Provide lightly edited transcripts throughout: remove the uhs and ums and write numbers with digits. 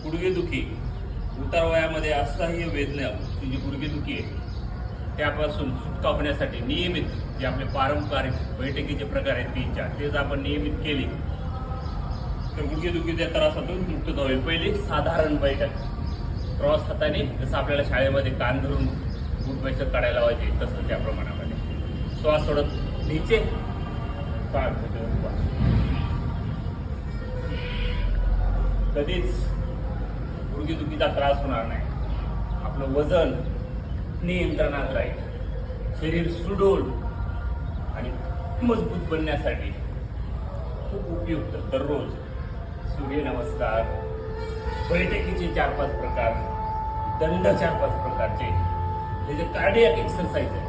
गुडघेदुखी, उतार वयामध्ये असह्य वेदना, जी गुडघेदुखी आहे त्यापासून सुटका होण्यासाठी नियमित जे आपले पारंपरिक बैठकीचे प्रकार आहेत 3-4 तेच आपण नियमित केले तर गुडघेदुखीच्या त्रासातून मुक्तता होईल. पहिली साधारण बैठक, क्रॉस हाताने जसं आपल्याला शाळेमध्ये कान धरून गुड बैठक काढायला पाहिजे तसं त्या प्रमाणामध्ये श्वास सोडत नीचे कधीच गुडघेदुखीचा त्रास होणार नाही. आपलं वजन नियंत्रणात राहील. शरीर सुडोल आणि मजबूत बनण्यासाठी खूप उपयुक्त दररोज सूर्यनमस्कार, बैठकीचे 4-5 प्रकार, दंड 4-5 प्रकारचे हे जे कार्डियाक एक्सरसाइज आहे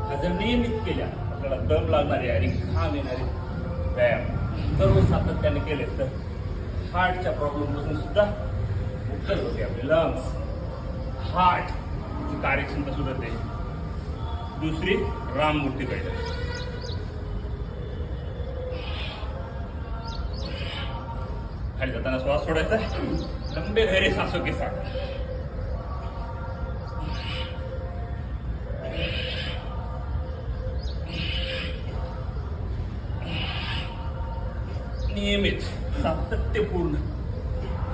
हा जर नियमित केल्या आपल्याला दम लागणारे आणि घाम येणारे व्यायाम दररोज सातत्याने केले तर हार्टच्या प्रॉब्लेमपासून सुद्धा मुक्त होते. आपले लंग्स, हार्ट ची कार्यक्षमता सुधारते. दुसरी राममूर्ती बैठक. खाली जाताना श्वास सोडायचा, लंबे गहरे सांसों के साथ नियमित सातत्यपूर्ण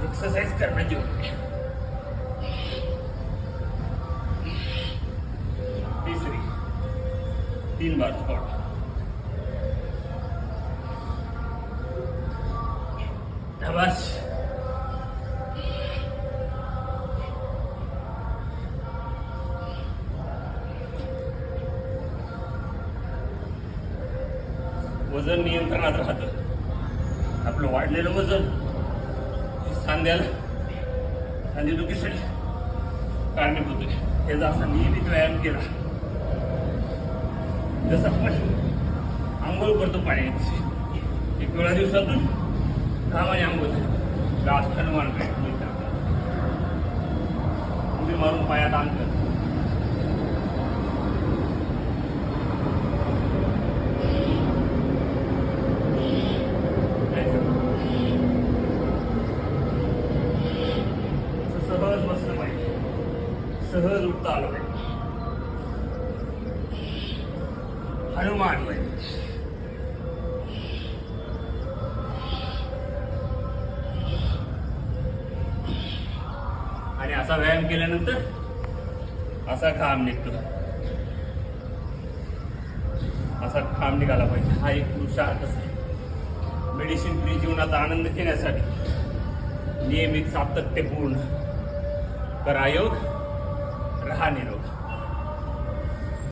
एक्सरसाइज करण्याची होती. तीसरी 3 बार स्क्वॉट. शाबाश. वजन नियंत्रणात राहतं. आपलं वाढलेलं वजन सांधेदुखीसाठी कारणीभूत आहे. हे जर असा नियमित व्यायाम केला जसं आपण आंघोळ करतो पाण्याची 1 वेळा दिवसातून घामाने आंघोळ गास हनुमान उडी मारून पायात आणतं. सहज बसलं पाहिजे, सहज उठता आलं पाहिजे. हनुमान पाहिजे. आणि असा व्यायाम केल्यानंतर असा घाम निघतो. असा घाम निघाला पाहिजे. हा एक पुरुषार्थ आहे. मेडिसिन फ्री जीवनाचा आनंद घेण्यासाठी नियमित सातत्यपूर्ण करा योग, रहा निरोग.